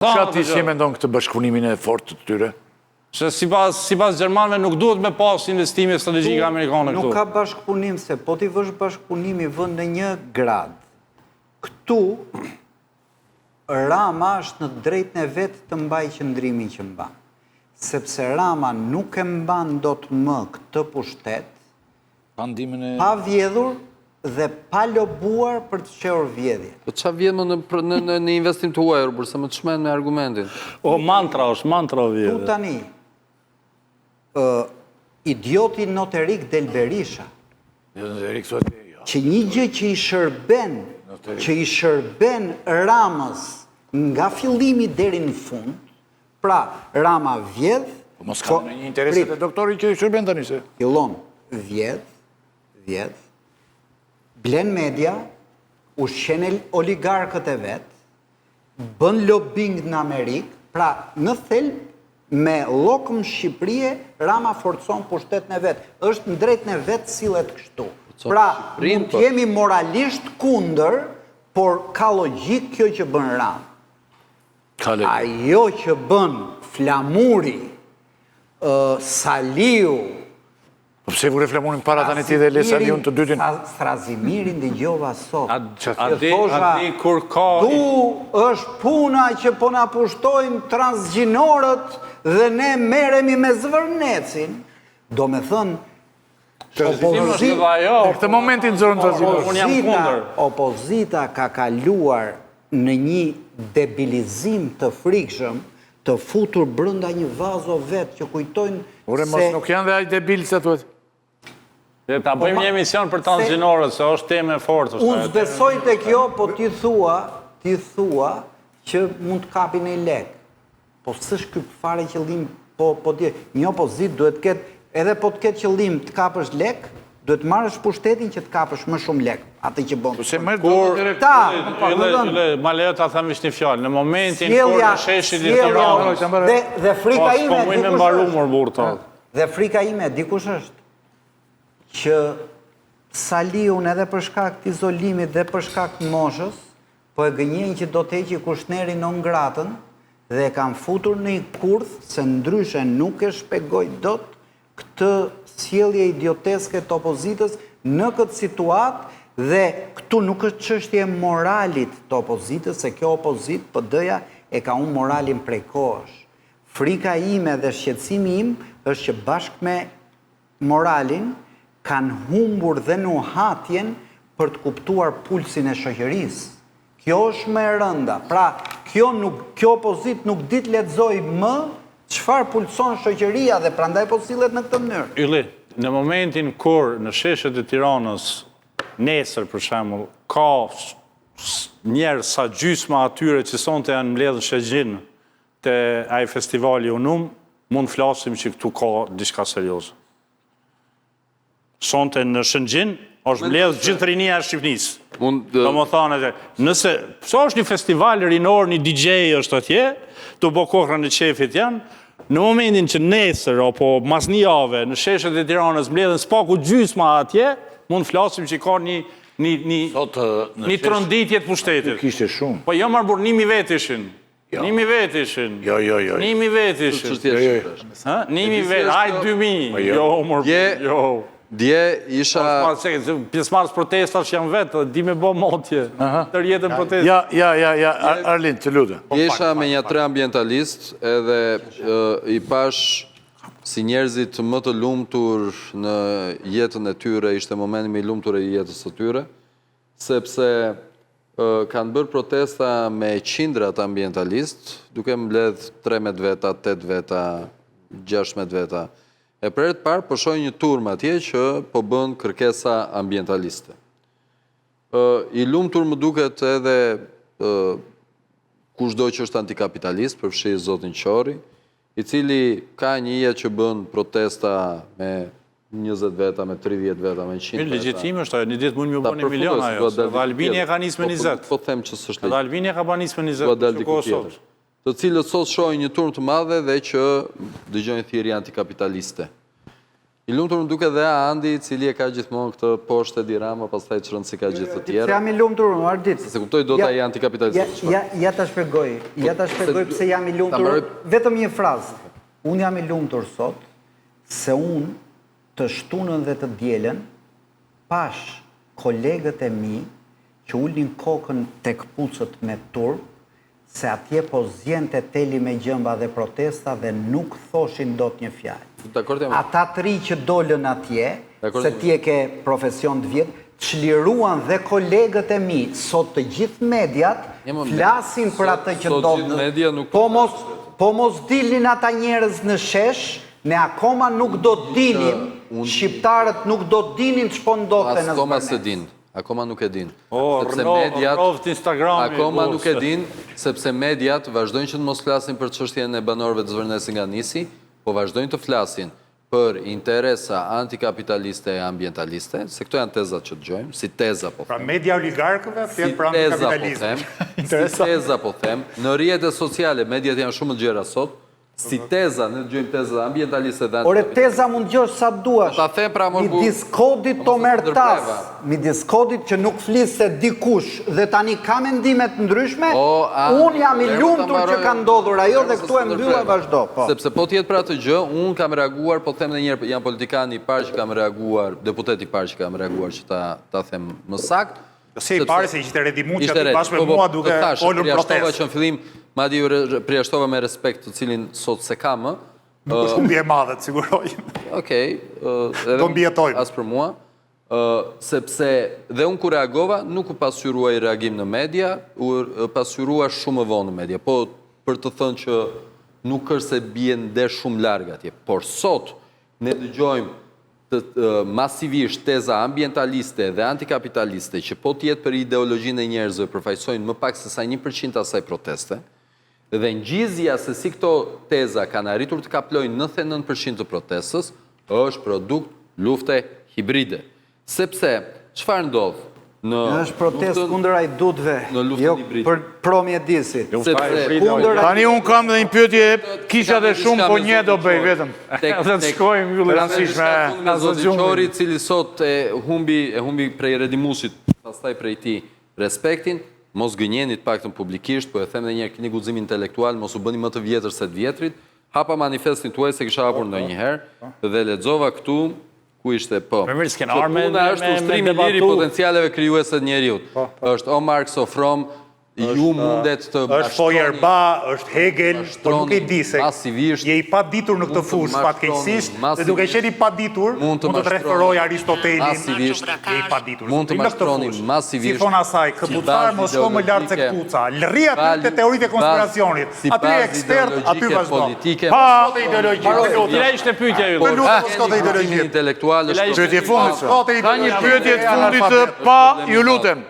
Qa ti si mendon këtë bashkëpunimin e fortë të tyre? Se si pas Gjermanve nuk duhet me pas investime strategjike amerikane këtu. Nuk ka bashkëpunim, se po t'i vësh bashkëpunimi vën në një grad. Këtu, Rama është në drejtën e vetë të mbaj qëndrimin që mban. Sepse Rama nuk e mban do të më këtë pushtet, pa vjedhur dhe pa lobuar për të qeur vjedhje. Po qa vjedhë në investim të uajrë, përse më të shmen me argumentin? O, mantra vjedhje. Tu tani, idioti noterik Del Berisha, që një gjë që i shërben Ramës nga fillimi deri në fund, pra Rama vjedh... Mos ka në një intereset e doktori që i shërben të njëse. Fillon vjedh, blen media, ushqen oligarkët e vetë, bën lobbying në Amerikë, pra në thelb, me lokëm Shqipërie, Rama forcon pushtetën e vetë. Është në drejtën e vetë sillet kështu. Pra, mund të jemi moralisht kundër, por ka logjik kjo që bën Rama. Ajo që bën Flamuri, Saliu, Po pse vure Flamurin para tani ti dhe le Saliun të dytin? Strazimirin dhe gjova sot. Adi kur ka... Tu është puna që po na pushtojnë transgjinorët dhe ne meremi me zvërnecin. Do me thënë, këtë momentin zërën transgjinorët. Opozita ka kaluar në një debilizim të frikshëm, të futur brënda një vazo vetë që kujtojnë se... Ure, mos nuk janë dhe ajtë debilë se të vetë. Ta bëjmë një emision për transgjinorët, se është teme fortë. Unë zbesoj të kjo, po ti thua që mund të kapi në i lek. Po s'është ky fare qëllim, një opozit duhet ketë, edhe po të ketë qëllim të kapësh lek, duhet marrësh pushtetin që të kapësh më shumë lek, atë që bënë. Se mërë do Ma lejo ta them ishtë një fjallë, në momentin kur në sheshit i Tiranës, dhe frika ime, po me mbarumur burta. Dhe frika ime, dikush është, që Saliun edhe për shkak të izolimit dhe për shkak të moshës, po e gënjen që do të heqi Kushneri non gratën dhe e kanë futur në i kurth, se ndryshe nuk e shpegoj dot këtë sjellje idioteske të opozitës në këtë situatë dhe këtu nuk është çështje moralit të opozitës, se kjo opozit PD-ja e ka unë moralin prej kohësh. Frika ime dhe shqetësimi im është që bashkë me moralin kanë humbur dhe nuhatjen për të kuptuar pulsin e shoqërisë. Kjo është më e rënda. Pra, kjo opozit nuk dit lexoj më çfarë pulson shoqëria dhe prandaj po sillet në këtë mënyrë. Ylli, në momentin kur në sheshet e Tiranës, nesër për shembull, ka njerë sa gjysma atyre që sonte janë mbledhur shegjin te ai festivali Unum, mund flasim që këtu ka diçka serioze. Sonte në Shëngjin, është mbledhur gjithë rinia e Shqipërisë. Do më thane, nëse, pëso është një festival rinor, një DJ është atje, të bo kohrën e qefit janë, në momentin që nesër, apo mas një jave, në sheshet e Tiranës mbledhen spaku gjysma atje, mund flasim që ka një tronditje të pushtetit. Kishte shumë. Po jo marbur, 1.000 vetë ishin. 1.000 vetë ishin. Jo. 1.000 vetë ishin. 1.000 vetë, hajtë 2.000. Jo, marbur, jo. Dje isha... Pjesëmarrës protestat që janë vetë, di me bo motje, të rjetën protestat. Ja, Arlin, të lutë. Dje isha me një 3 ambientalist, edhe i pash si njerëzit më të lumtur në jetën e tyre, ishte momenti më i lumtur e jetës së tyre, sepse kanë bërë protesta me qindrat ambientalist, duke mbledh 13 veta, 8 veta, 16 veta. E për e të parë përshoj një turm atje që po bën kërkesa ambientaliste. I lumtur më duket edhe kushdo që është antikapitalist, përfshi zotin Qori, i cili ka një jetë që bën protesta me 20 veta, me 30 veta, me 100 veta. Legjitime është, një ditë mund mjë bën 1 milion ajo, dhe Albini e ka nisë me 20. Po them që s'është Dhe Albini e ka ba nisë me 20, që ko sot. Të cilët sot shohin një turm të madhe dhe që dëgjojnë thirrje antikapitaliste. I lumtur më duket dhe Andi, i cili e ka gjithmonë këtë poshtë e Rama, pastaj çrënd si ka gjithë të tjerë. Se jam i lumtur, Ardit. Se kuptoj dot ai antikapitalist. Ja ta shpjegoj pse jam i lumtur. Vetëm një frazë. Unë jam i lumtur sot se unë të shtunën dhe të dielën pash kolegët e mi që ulin kokën tek pucët me turp, se atje po zjente teli me gjëmba dhe protesta dhe nuk thoshin dot një fjalë. Ata të ri që dolën atje, se ti e ke profesion të vjetë, çliruan dhe kolegët e mi, sot të gjithë mediat, flasin për atë që ndodhë. Po mos dilin ata njerëz në shesh, ne akoma nuk do të dinim, shqiptarët nuk do të dinin që po ndodhte në zbërnes. Akoma nuk e din. Instagrami. Akoma nuk e din, sepse mediat vazhdojnë që të mos flasin për çështjen e banorëve të Zvërnesit nga nisi, po vazhdojnë të flasin për interesa antikapitaliste e ambientaliste, se këto janë tezat që dëgjojmë, si teza po them. Pra media oligarkëve flet për antikapitalizëm. Si teza po them, në rrjetet sociale mediat janë shumë të gjera sot. Si teza, ne dëgjojmë teza ambientaliste dhe ore teza mund gjosh sa duash. Ta them pra më midis kodit të mertas, midis kodit që nuk fliste dikush dhe tani ka mendimet ndryshme, unë jam i lumtur që ka ndodhur ajo dhe këtu e mbylla vazhdo. Sepse po t'jetë pra të gjë, unë kam reaguar, po them edhe një herë, jam politikan i parë që kam reaguar, deputet i parë që kam reaguar që ta them më saktë. Se i pare se ishte redimun që aty bashkë me mua duke folur protestë. Që në fillim, madje ju përjashtova me respekt të cilin sot se kam. Nuk është humbi e madhe, të siguroj. Okej. Do mbijetojmë. As për mua. Sepse dhe unë ku reagova, nuk u pasqyrua i reagim në media, u pasqyrua shumë më vonë në media. Po për të thënë që nuk është se bie ndesh shumë larg atje. Por sot ne dëgjojmë masivisht teza ambientaliste dhe antikapitaliste që po tjetë për ideologjinë e njerëzve përfaqësojnë më pak se sa 1% asaj proteste, dhe ngjizja se si këto teza kanë arritur të kaplojnë 99% të protestës, është produkt lufte hibride. Sepse, çfarë ndodh? Është protest kundër ajdutëve, jo për promjedisit. Tani unë kam dhe një pyetje, kisha dhe shumë, po një do bëj vetëm. Dhe të shkojmë ju rëndësishme. Zotëqori, cili sot e humbi prej Redimusit, pastaj prej ti respektin, mos gënjenit pak të publikisht, po e them dhe një keni guxim intelektual, mos u bëni më të vjetër se të vjetrit, hapa manifestin tuaj se kisha hapur ndonjëherë dhe lexova këtu ku ishte po. Puna është ushtrimi i liri potencialeve krijuese të njeriut. Është o Marx o Fromm, ju mundet të është Feuerbach, është Hegel, por nuk e di se je i paditur në këtë fushë fatkeqësisht, dhe duke qenë i paditur, mund të referoj Aristotelin, je i paditur. Mund të mashtroni masivisht. Si thon asaj, këpucar mos shko më lart se këpuca. Lërri aty te teoritë e konspiracionit. Aty je ekspert, aty vazhdo. Pa ideologji. Cila ishte pyetja juaj? Nuk shko te ideologji intelektuale. Pyetje fundit. Ka një pyetje të fundit, pa, ju lutem.